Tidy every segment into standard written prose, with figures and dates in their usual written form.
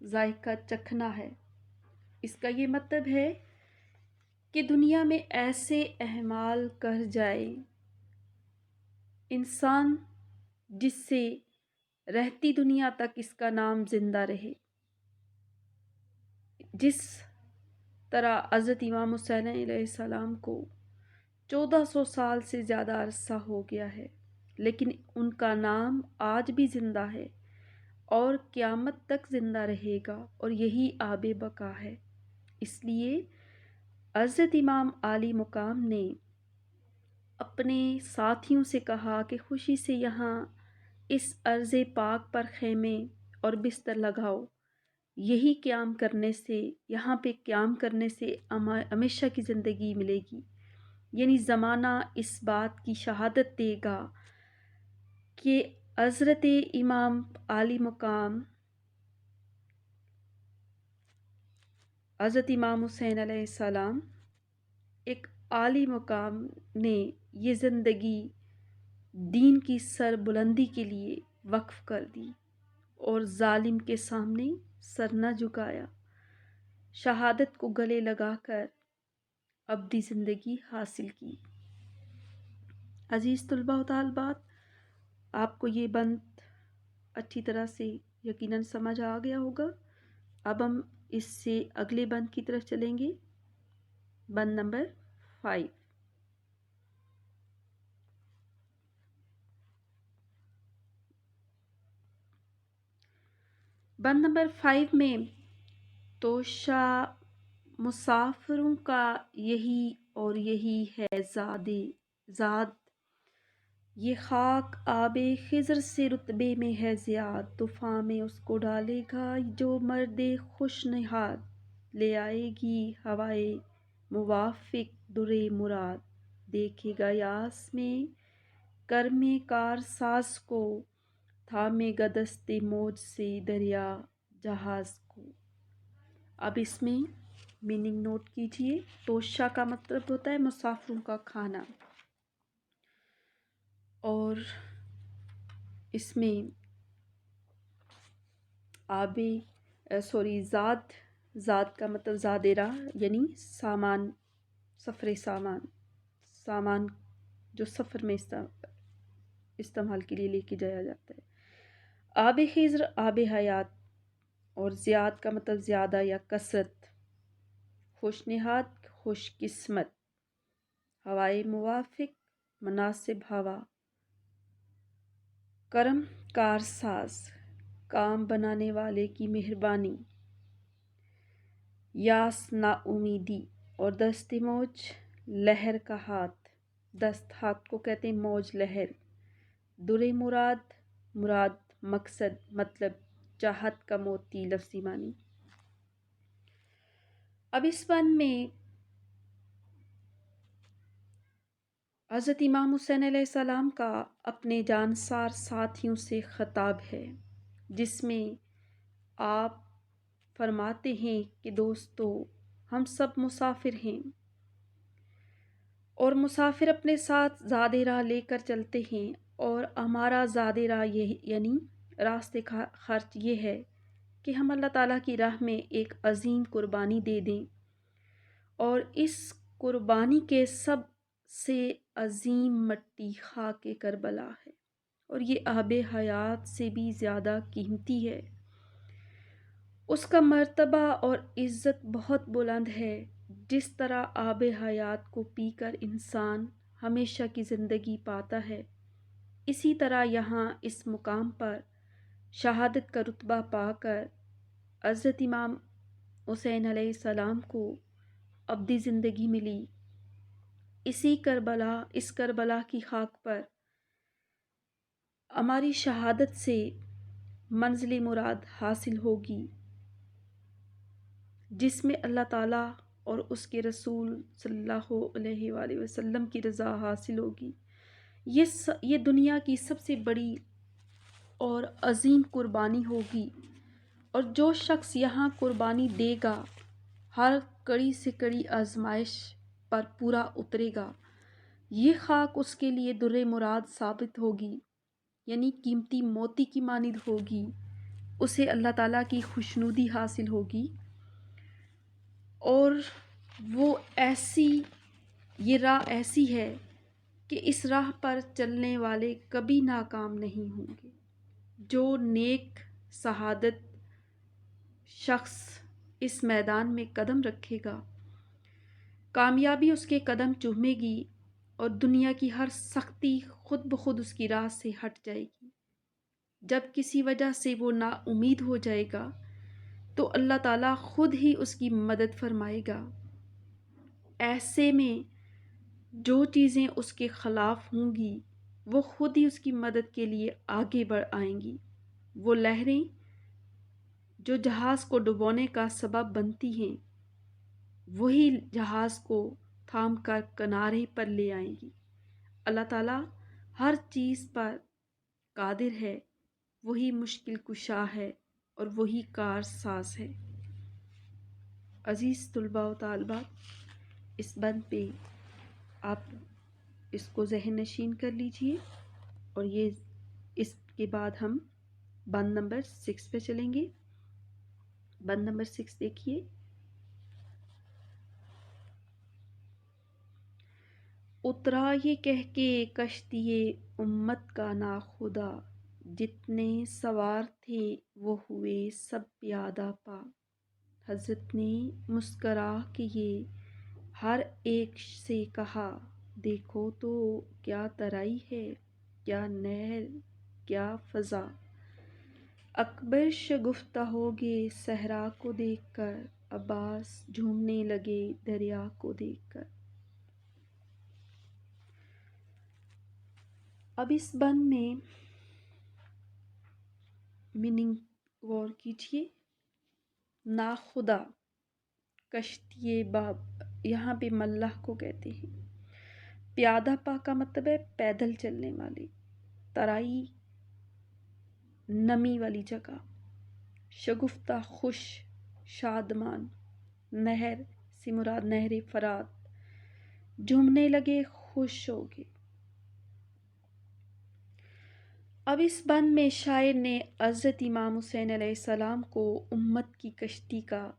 ذائقہ چکھنا ہے۔ اس کا یہ مطلب ہے کہ دنیا میں ایسے اعمال کر جائے انسان جس سے رہتی دنیا تک اس کا نام زندہ رہے۔ جس طرح حضرت امام حسین علیہ السلام کو 1400 سال سے زیادہ عرصہ ہو گیا ہے، لیکن ان کا نام آج بھی زندہ ہے اور قیامت تک زندہ رہے گا، اور یہی آب بقا ہے۔ اس لیے حضرت امام عالی مقام نے اپنے ساتھیوں سے کہا کہ خوشی سے یہاں اس ارض پاک پر خیمے اور بستر لگاؤ، یہی قیام کرنے سے، یہاں پہ قیام کرنے سے ہمیشہ کی زندگی ملے گی۔ یعنی زمانہ اس بات کی شہادت دے گا کہ حضرت امام عالی مقام حضرت امام حسین علیہ السلام ایک عالی مقام نے یہ زندگی دین کی سر بلندی کے لیے وقف کر دی اور ظالم کے سامنے سر نہ جھکایا، شہادت کو گلے لگا کر ابدی زندگی حاصل کی۔ عزیز طلباء و طالبات، آپ کو یہ بند اچھی طرح سے یقیناً سمجھ آ گیا ہوگا۔ اب ہم اس سے اگلے بند کی طرف چلیں گے، بند نمبر 5۔ بند نمبر 5 میں توشہ مسافروں کا یہی اور یہی ہے زاد، یہ خاک آب خضر سے رتبے میں ہے زیاد، طوفان میں اس کو ڈالے گا جو مرد خوش نہاد، لے آئے گی ہوائے موافق در مراد، دیکھے گا یاس میں کرم کار ساز کو، تھامے گا دست موج سے دریا جہاز کو۔ اب اس میں میننگ نوٹ کیجئے۔ توشہ کا مطلب ہوتا ہے مسافروں کا کھانا، اور اس میں زاد کا مطلب زاد راہ، یعنی سامان، سفر سامان جو سفر میں استعمال کے لیے لے کے جایا جاتا ہے۔ آب خضر آب حیات، اور زیاد کا مطلب زیادہ یا کثرت، خوش نہاد خوش قسمت، ہوائے موافق مناسب ہوا، کرم کار ساز کام بنانے والے کی مہربانی، یاس نا امیدی، اور دست موج لہر کا ہاتھ، دست ہاتھ کو کہتے ہیں موج لہر، در مراد مقصد مطلب چاہت کا موتی لفظی معنی۔ اب اس بند میں حضرت امام حسین علیہ السلام کا اپنے جانسار ساتھیوں سے خطاب ہے، جس میں آپ فرماتے ہیں کہ دوستو، ہم سب مسافر ہیں، اور مسافر اپنے ساتھ زاد راہ لے کر چلتے ہیں، اور ہمارا زاد راہ یعنی راستے کا خرچ یہ ہے کہ ہم اللہ تعالیٰ کی راہ میں ایک عظیم قربانی دے دیں، اور اس قربانی کے سب سے عظیم مٹی خاک کربلا ہے، اور یہ آب حیات سے بھی زیادہ قیمتی ہے۔ اس کا مرتبہ اور عزت بہت بلند ہے۔ جس طرح آب حیات کو پی کر انسان ہمیشہ کی زندگی پاتا ہے، اسی طرح یہاں اس مقام پر شہادت کا رتبہ پا کر حضرت امام حسین علیہ السلام کو ابدی زندگی ملی۔ اس کربلا کی خاک پر ہماری شہادت سے منزل مراد حاصل ہوگی، جس میں اللہ تعالیٰ اور اس کے رسول صلی اللہ علیہ وآلہ وسلم کی رضا حاصل ہوگی۔ یہ دنیا کی سب سے بڑی اور عظیم قربانی ہوگی، اور جو شخص یہاں قربانی دے گا ہر کڑی سے کڑی آزمائش پر پورا اترے گا۔ یہ خاک اس کے لیے در مراد ثابت ہوگی، یعنی قیمتی موتی کی مانند ہوگی، اسے اللہ تعالیٰ کی خوشنودی حاصل ہوگی، اور وہ یہ راہ ایسی ہے کہ اس راہ پر چلنے والے کبھی ناکام نہیں ہوں گے۔ جو نیک سعادت شخص اس میدان میں قدم رکھے گا، کامیابی اس کے قدم چومے گی اور دنیا کی ہر سختی خود بخود اس کی راہ سے ہٹ جائے گی۔ جب کسی وجہ سے وہ نا امید ہو جائے گا تو اللہ تعالیٰ خود ہی اس کی مدد فرمائے گا۔ ایسے میں جو چیزیں اس کے خلاف ہوں گی وہ خود ہی اس کی مدد کے لیے آگے بڑھ آئیں گی۔ وہ لہریں جو جہاز کو ڈبونے کا سبب بنتی ہیں، وہی جہاز کو تھام کر کنارے پر لے آئیں گی۔ اللہ تعالیٰ ہر چیز پر قادر ہے، وہی مشکل کشا ہے اور وہی کار ساز ہے۔ عزیز طلباء و طالبات، اس بند پہ آپ اس کو ذہن نشین کر لیجئے، اور اس کے بعد ہم بند نمبر 6 پہ چلیں گے۔ بند نمبر 6 دیکھیے۔ اترا یہ کہہ کے کشتی امت کا ناخدا، جتنے سوار تھے وہ ہوئے سب پیادہ پا۔ حضرت نے مسکرا کے یہ ہر ایک سے کہا، دیکھو تو کیا ترائی ہے، کیا نہر کیا فضا۔ اکبر شگفتہ ہو گئے صحرا کو دیکھ کر، عباس جھومنے لگے دریا کو دیکھ کر۔ اب اس بند میں میننگ غور کیجیے۔ ناخدا، کشتی باب، یہاں پہ ملح کو کہتے ہیں۔ پیادہ پا کا مطلب ہے پیدل چلنے والے۔ ترائی، نمی والی جگہ۔ شگفتہ، خوش، شادمان۔ نہر سے مراد نہر فرات۔ جھومنے لگے، خوش ہو گئے۔ اب اس بند میں شاعر نے حضرت امام حسین علیہ السلام کو امت کی کشتی کا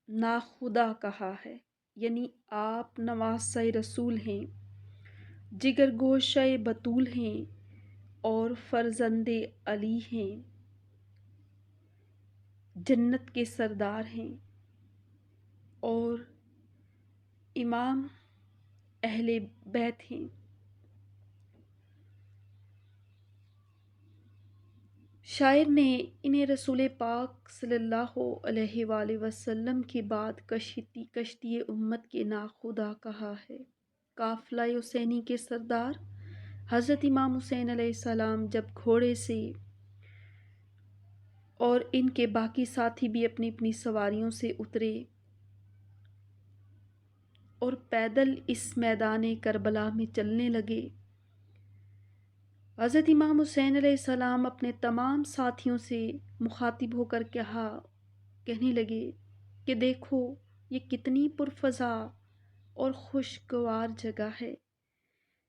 ناخدا کہا ہے، یعنی آپ نواسہ رسول ہیں، جگر گوشہ بطول ہیں اور فرزند علی ہیں، جنت کے سردار ہیں اور امام اہل بیت ہیں۔ شاعر نے انہیں رسول پاک صلی اللہ علیہ وآلہ وسلم کے بعد کشتی امت کے ناخدا کہا ہے۔ قافلہ حسینی کے سردار حضرت امام حسین علیہ السلام جب گھوڑے سے اور ان کے باقی ساتھی بھی اپنی اپنی سواریوں سے اترے اور پیدل اس میدان کربلا میں چلنے لگے، حضرت امام حسین علیہ السلام اپنے تمام ساتھیوں سے مخاطب ہو کر کہنے لگے کہ دیکھو یہ کتنی پرفضا اور خوشگوار جگہ ہے،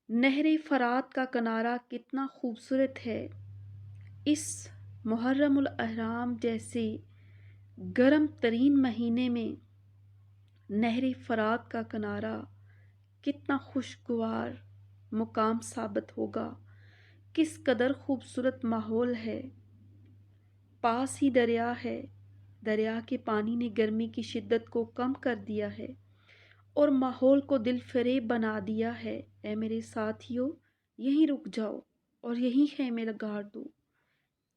نہر فرات کا کنارہ کتنا خوبصورت ہے، اس محرم الاحرام جیسے گرم ترین مہینے میں نہر فرات کا کنارہ کتنا خوشگوار مقام ثابت ہوگا، کس قدر خوبصورت ماحول ہے، پاس ہی دریا ہے، دریا کے پانی نے گرمی کی شدت کو کم کر دیا ہے اور ماحول کو دل فریب بنا دیا ہے۔ اے میرے ساتھیوں، یہیں رک جاؤ اور یہیں خیمے گاڑ دو۔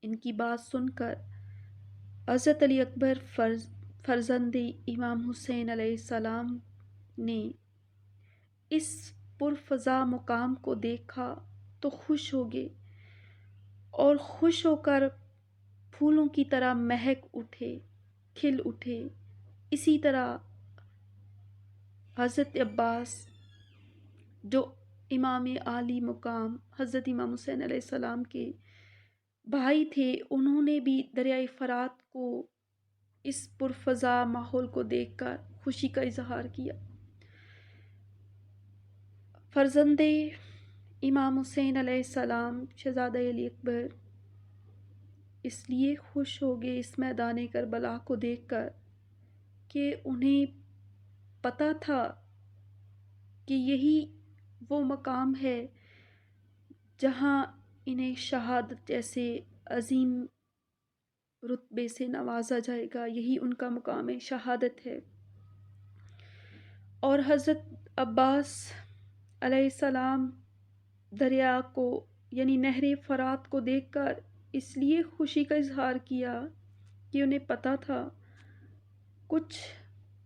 ان کی بات سن کر حضرت علی اکبر فرزند امام حسین علیہ السلام نے اس پرفضا مقام کو دیکھا تو خوش ہو گئے اور خوش ہو کر پھولوں کی طرح مہک اٹھے، کھل اٹھے۔ اسی طرح حضرت عباس جو امام عالی مقام حضرت امام حسین علیہ السلام کے بھائی تھے، انہوں نے بھی دریائے فرات کو اس پرفضا ماحول کو دیکھ کر خوشی کا اظہار کیا۔ فرزند امام حسین علیہ السلام شہزادہ علی اکبر اس لیے خوش ہو گئے اس میدان کربلا کو دیکھ کر کہ انہیں پتہ تھا کہ یہی وہ مقام ہے جہاں انہیں شہادت جیسے عظیم رتبے سے نوازا جائے گا، یہی ان کا مقام شہادت ہے۔ اور حضرت عباس علیہ السلام دریا کو یعنی نہر فرات کو دیکھ کر اس لیے خوشی کا اظہار کیا کہ انہیں پتہ تھا کچھ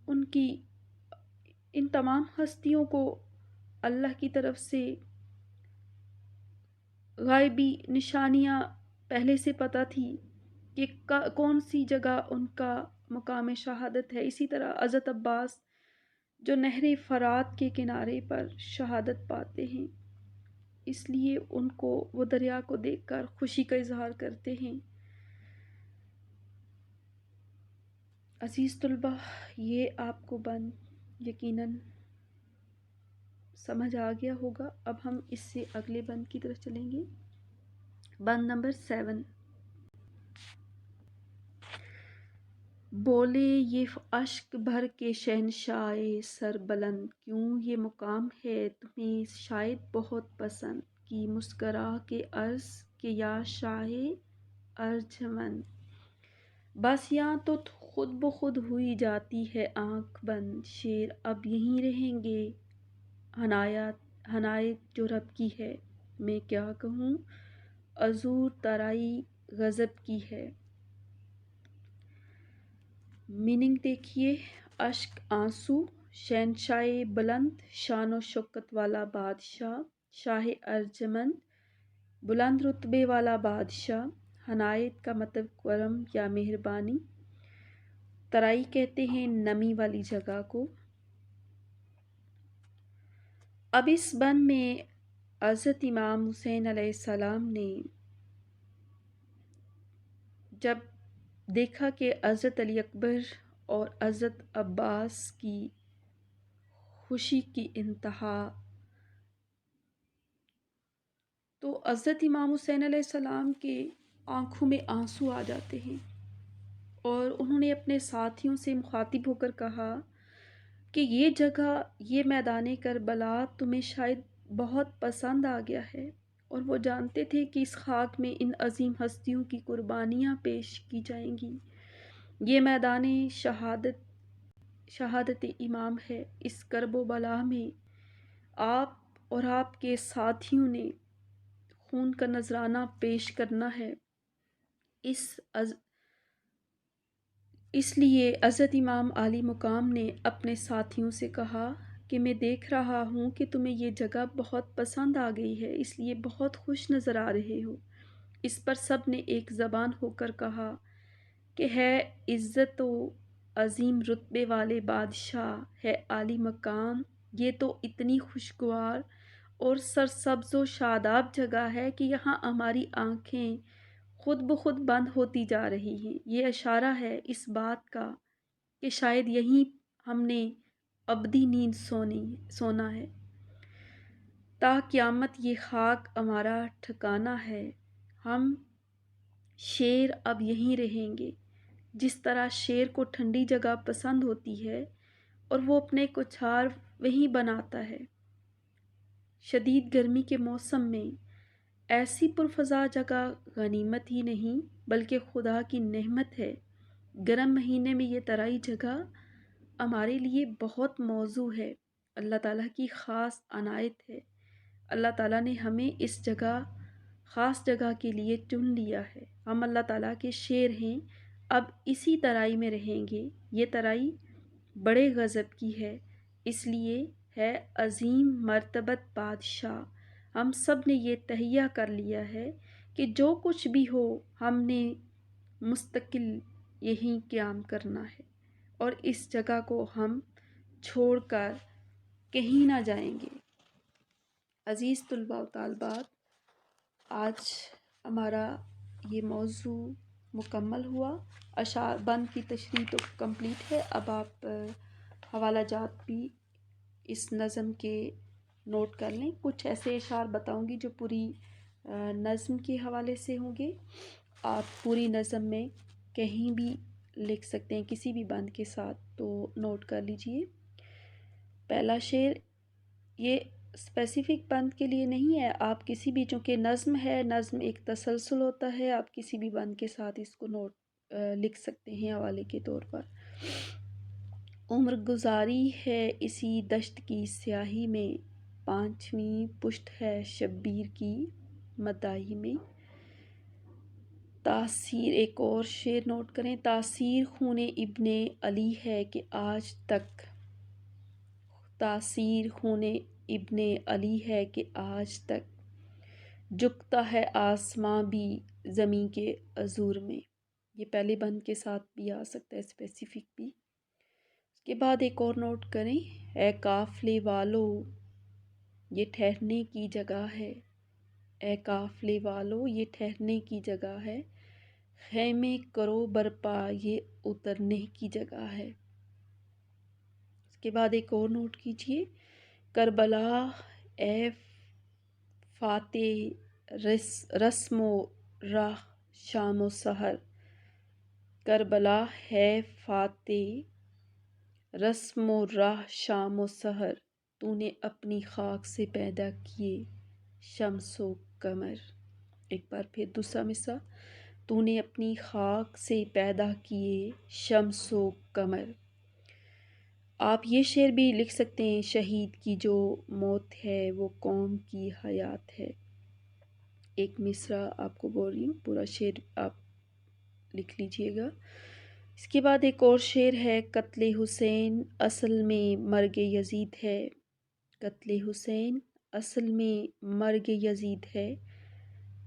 ان تمام ہستیوں کو اللہ کی طرف سے غائبی نشانیاں پہلے سے پتہ تھی کہ کون سی جگہ ان کا مقام شہادت ہے۔ اسی طرح حضرت عباس جو نہر فرات کے کنارے پر شہادت پاتے ہیں، اس لیے ان کو وہ دریا کو دیکھ کر خوشی کا اظہار کرتے ہیں۔ عزیز طلبہ، یہ آپ کو بند یقیناً سمجھ آ گیا ہوگا۔ اب ہم اس سے اگلے بند کی طرف چلیں گے، بند نمبر 7۔ بولے یہ اشک بھر کے شہنشاہ سر بلند، کیوں یہ مقام ہے تمہیں شاید بہت پسند، کی مسکرا کے عرض کہ یا شاہ ارجمند، بس یہاں تو خود بخود ہوئی جاتی ہے آنکھ بند، شعر اب یہیں رہیں گے عنایت جو رب کی ہے، میں کیا کہوں عذور ترائی غضب کی ہے۔ میننگ دیکھیے، اشک آنسو، شہنشاہ بلند شان و شوکت والا بادشاہ، شاہ ارجمند بلند رتبے والا بادشاہ، عنایت کا مطلب کرم یا مہربانی، ترائی کہتے ہیں نمی والی جگہ کو۔ اب اس بند میں حضرت امام حسین علیہ السلام نے جب دیکھا کہ حضرت علی اکبر اور حضرت عباس کی خوشی کی انتہا، تو حضرت امام حسین علیہ السلام کے آنکھوں میں آنسو آ جاتے ہیں، اور انہوں نے اپنے ساتھیوں سے مخاطب ہو کر کہا کہ یہ جگہ، یہ میدان کربلا تمہیں شاید بہت پسند آ گیا ہے، اور وہ جانتے تھے کہ اس خاک میں ان عظیم ہستیوں کی قربانیاں پیش کی جائیں گی۔ یہ میدان شہادت امام ہے۔ اس کرب و بلا میں آپ اور آپ کے ساتھیوں نے خون کا نذرانہ پیش کرنا ہے۔ اس لیے حضرت امام عالی مقام نے اپنے ساتھیوں سے کہا کہ میں دیکھ رہا ہوں کہ تمہیں یہ جگہ بہت پسند آ گئی ہے، اس لیے بہت خوش نظر آ رہے ہو۔ اس پر سب نے ایک زبان ہو کر کہا کہ ہے عزت و عظیم رتبے والے بادشاہ، ہے عالی مقام، یہ تو اتنی خوشگوار اور سرسبز و شاداب جگہ ہے کہ یہاں ہماری آنکھیں خود بخود بند ہوتی جا رہی ہیں۔ یہ اشارہ ہے اس بات کا کہ شاید یہیں ہم نے ابدی نیند سونا ہے، تا قیامت یہ خاک ہمارا ٹھکانہ ہے، ہم شیر اب یہیں رہیں گے۔ جس طرح شیر کو ٹھنڈی جگہ پسند ہوتی ہے اور وہ اپنے کچھار وہیں بناتا ہے، شدید گرمی کے موسم میں ایسی پرفضا جگہ غنیمت ہی نہیں بلکہ خدا کی نعمت ہے۔ گرم مہینے میں یہ ترائی جگہ ہمارے لیے بہت موزوں ہے، اللہ تعالیٰ کی خاص عنایت ہے۔ اللہ تعالیٰ نے ہمیں اس جگہ، خاص جگہ کے لیے چن لیا ہے۔ ہم اللہ تعالیٰ کے شیر ہیں، اب اسی ترائی میں رہیں گے۔ یہ ترائی بڑے غضب کی ہے، اس لیے ہے عظیم مرتبت بادشاہ۔ ہم سب نے یہ تہیہ کر لیا ہے کہ جو کچھ بھی ہو ہم نے مستقل یہیں قیام کرنا ہے، اور اس جگہ کو ہم چھوڑ کر کہیں نہ جائیں گے۔ عزیز طلباء و طالبات، آج ہمارا یہ موضوع مکمل ہوا۔ اشعار بند کی تشریح تو کمپلیٹ ہے۔ اب آپ حوالہ جات بھی اس نظم کے نوٹ کر لیں۔ کچھ ایسے اشعار بتاؤں گی جو پوری نظم کے حوالے سے ہوں گے۔ آپ پوری نظم میں کہیں بھی لکھ سکتے ہیں کسی بھی بند کے ساتھ، تو نوٹ کر لیجئے۔ پہلا شعر یہ اسپیسیفک بند کے لیے نہیں ہے، آپ کسی بھی، چونکہ نظم ہے، نظم ایک تسلسل ہوتا ہے، آپ کسی بھی بند کے ساتھ اس کو لکھ سکتے ہیں حوالے کے طور پر۔ عمر گزاری ہے اسی دشت کی سیاہی میں، پانچویں پشت ہے شبیر کی مداحی میں۔ تاثیر، ایک اور شعر نوٹ کریں، تاثیر خون ابن علی ہے کہ آج تک، تاثیر خون ابن علی ہے کہ آج تک، جھکتا ہے آسماں بھی زمیں کے عذور میں۔ یہ پہلے بند کے ساتھ بھی آ سکتا ہے، اسپیسیفک بھی۔ اس کے بعد ایک اور نوٹ کریں، اے قافلے والو یہ ٹھہرنے کی جگہ ہے، اے قافلے والو یہ ٹھہرنے کی جگہ ہے، خیمے کرو برپا یہ اترنے کی جگہ ہے۔ اس کے بعد ایک اور نوٹ کیجئے، کربلا اے فاتح رسم و راہ شام و سحر، کربلا ہے فاتح رسم و راہ شام و سحر، تو نے اپنی خاک سے پیدا کیے شمس و قمر۔ ایک بار پھر دوسرا مصرع، تو نے اپنی خاک سے پیدا کیے شمس و قمر۔ آپ یہ شعر بھی لکھ سکتے ہیں، شہید کی جو موت ہے وہ قوم کی حیات ہے۔ ایک مصرع آپ کو بول رہی ہوں، پورا شعر آپ لکھ لیجئے گا۔ اس کے بعد ایک اور شعر ہے، قتل حسین اصل میں مرگ یزید ہے، قتل حسین اصل میں مرگ یزید ہے،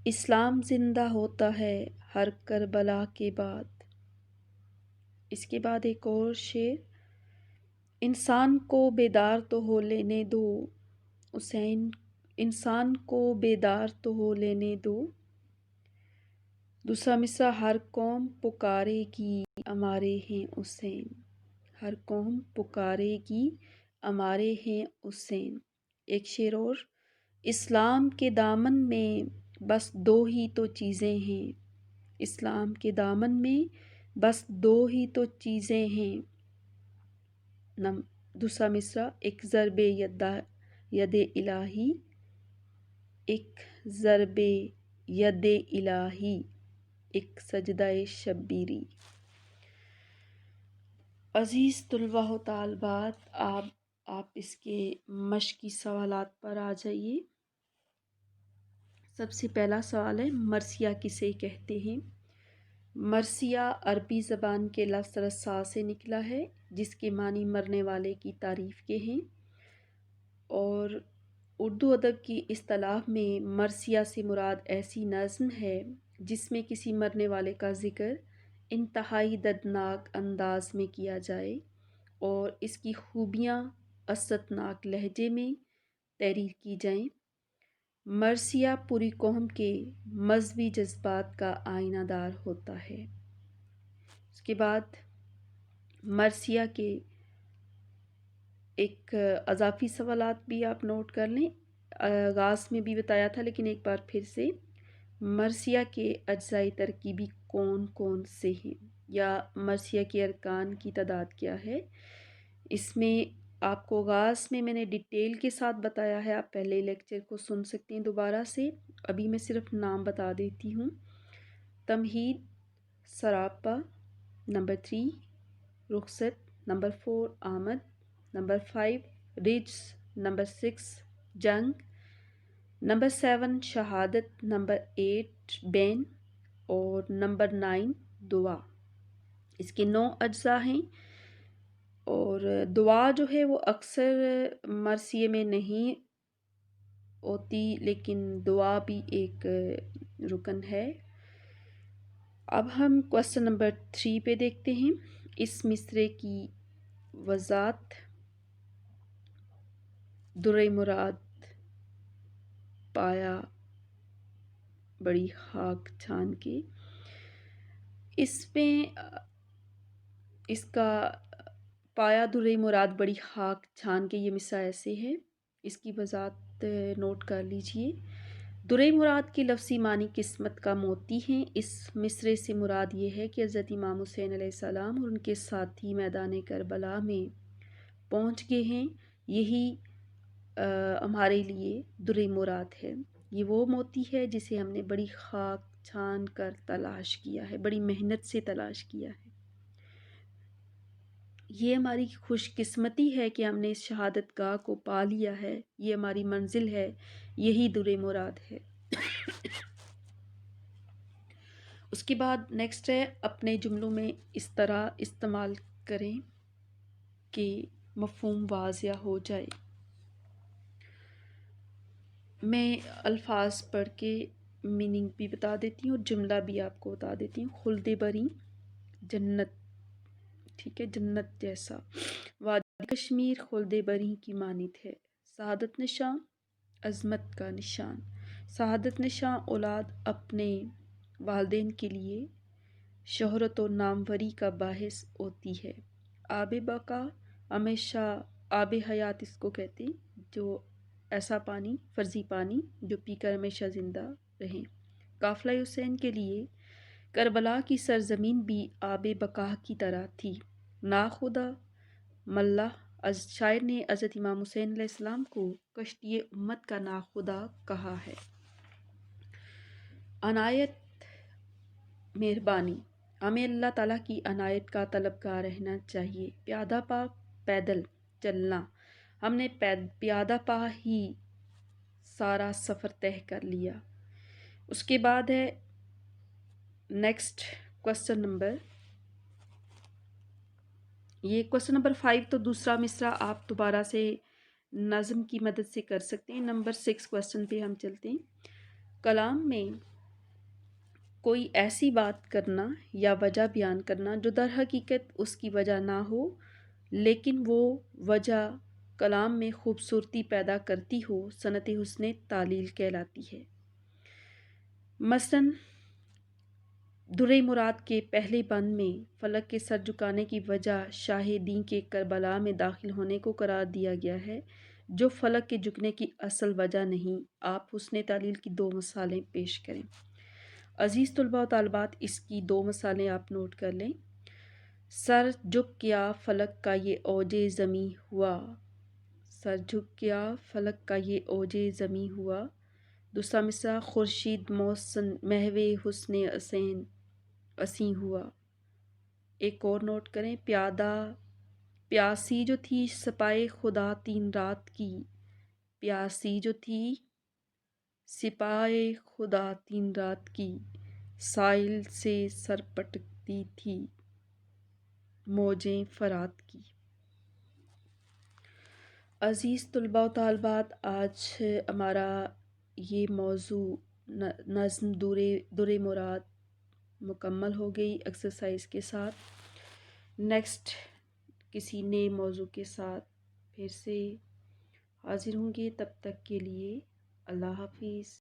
اسلام زندہ ہوتا ہے ہر کربلا کے بعد۔ اس کے بعد ایک اور شعر، انسان کو بیدار تو ہو لینے دو حسین، انسان کو بیدار تو ہو لینے دو۔ دوسرا مصرع، ہر قوم پکارے گی ہمارے ہیں حسین، ہر قوم پکارے گی ہمارے ہیں حسین۔ ایک شعر اور، اسلام کے دامن میں بس دو ہی تو چیزیں ہیں، اسلام کے دامن میں بس دو ہی تو چیزیں ہیں۔ دوسرا مصرع، ایک ضرب ید الہی، ایک ضرب ید الہی، ایک سجدہ شبیری۔ عزیز طلباء و طالبات، آپ اس کے مشقی سوالات پر آ جائیے۔ سب سے پہلا سوال ہے، مرثیہ کسے کہتے ہیں؟ مرثیہ عربی زبان کے لفظ رسا سے نکلا ہے، جس کے معنی مرنے والے کی تعریف کے ہیں، اور اردو ادب کی اصطلاح میں مرثیہ سے مراد ایسی نظم ہے جس میں کسی مرنے والے کا ذکر انتہائی دردناک انداز میں کیا جائے اور اس کی خوبیاں اسدناک لہجے میں تحریر کی جائیں۔ مرثیہ پوری قوم کے مذہبی جذبات کا آئینہ دار ہوتا ہے۔ اس کے بعد مرثیہ کے ایک اضافی سوالات بھی آپ نوٹ کر لیں، آغاز میں بھی بتایا تھا لیکن ایک بار پھر سے، مرثیہ کے اجزائی ترکیبی کون کون سے ہیں، یا مرثیہ کے ارکان کی تعداد کیا ہے؟ اس میں آپ کو آغاز میں نے ڈیٹیل کے ساتھ بتایا ہے، آپ پہلے لیکچر کو سن سکتے ہیں دوبارہ سے، ابھی میں صرف نام بتا دیتی ہوں۔ تمہید، سراپا، نمبر 3 رخصت، نمبر 4 آمد، نمبر 5 رجز، نمبر 6 جنگ، نمبر 7 شہادت، نمبر 8 بین، اور نمبر 9 دعا۔ اس کے 9 اجزاء ہیں، اور دعا جو ہے وہ اکثر مرثیے میں نہیں ہوتی، لیکن دعا بھی ایک رکن ہے۔ اب ہم کوسچن نمبر 3 پہ دیکھتے ہیں، اس مصرعے کی وضاحت۔ در مراد پایا بڑی خاک چھان کے، اس میں اس کا پایا در مراد بڑی خاک چھان کے، یہ مصرع ایسے ہے، اس کی وضاحت نوٹ کر لیجئے۔ درِ مراد کے لفظی معنی قسمت کا موتی ہیں۔ اس مصرعے سے مراد یہ ہے کہ حضرت امام حسین علیہ السلام اور ان کے ساتھی میدان کربلا میں پہنچ گئے ہیں، یہی ہمارے لیے درِ مراد ہے۔ یہ وہ موتی ہے جسے ہم نے بڑی خاک چھان کر تلاش کیا ہے، بڑی محنت سے تلاش کیا ہے۔ یہ ہماری خوش قسمتی ہے کہ ہم نے اس شہادت گاہ کو پا لیا ہے، یہ ہماری منزل ہے، یہی درِ مراد ہے۔ اس کے بعد نیکسٹ ہے، اپنے جملوں میں اس طرح استعمال کریں کہ مفہوم واضح ہو جائے۔ میں الفاظ پڑھ کے میننگ بھی بتا دیتی ہوں اور جملہ بھی آپ کو بتا دیتی ہوں۔ خلد بری، جنت، ٹھیک ہے، جنت جیسا۔ وادی کشمیر خلد بری کی مانند ہے۔ سعادت نشاں، عظمت کا نشان۔ سعادت نشاں اولاد اپنے والدین کے لیے شہرت و ناموری کا باعث ہوتی ہے۔ آب بقا، ہمیشہ آب حیات اس کو کہتے ہیں، جو ایسا پانی، فرضی پانی جو پی کر ہمیشہ زندہ رہیں۔ قافلہ حسین کے لیے کربلا کی سرزمین بھی آب بقا کی طرح تھی۔ ناخدا ملہ، شاعر نے حضرت امام حسین علیہ السلام کو کشتی امت کا ناخدا کہا ہے۔ عنایت، مہربانی، ہمیں اللہ تعالیٰ کی عنایت کا طلبگار رہنا چاہیے۔ پیادہ پا، پیدل چلنا، ہم نے پیادہ پا ہی سارا سفر طے کر لیا۔ اس کے بعد ہے نیکسٹ کوسچن نمبر، یہ کوسچن نمبر 5 تو دوسرا مصرع آپ دوبارہ سے نظم کی مدد سے کر سکتے ہیں۔ نمبر 6 کوسچن پہ ہم چلتے ہیں۔ کلام میں کوئی ایسی بات کرنا یا وجہ بیان کرنا جو در حقیقت اس کی وجہ نہ ہو، لیکن وہ وجہ کلام میں خوبصورتی پیدا کرتی ہو، صنعت حسن تعلیل کہلاتی ہے۔ مثلاً درِ مراد کے پہلے بند میں فلک کے سر جھکانے کی وجہ شاہ دین کے کربلا میں داخل ہونے کو قرار دیا گیا ہے، جو فلک کے جھکنے کی اصل وجہ نہیں۔ آپ حسن تعلیل کی 2 مثالیں پیش کریں۔ عزیز طلباء و طالبات، اس کی 2 مثالیں آپ نوٹ کر لیں۔ سر جھک گیا فلک کا یہ اوج زمیں ہوا، سر جھک گیا فلک کا یہ اوج زمیں ہوا۔ دوسرا مصرع، خورشید محو حسن حسین اسیں ہوا۔ ایک اور نوٹ کریں، پیاسی جو تھی سپائے خدا 3 رات کی، پیاسی جو تھی سپائے خدا 3 رات کی، ساحل سے سر پٹکتی تھی موجیں فرات کی۔ عزیز طلباء و طالبات، آج ہمارا یہ موضوع نظم درِ مراد مکمل ہو گئی ایکسرسائز کے ساتھ۔ نیکسٹ کسی نئے موضوع کے ساتھ پھر سے حاضر ہوں گے، تب تک کے لیے اللہ حافظ۔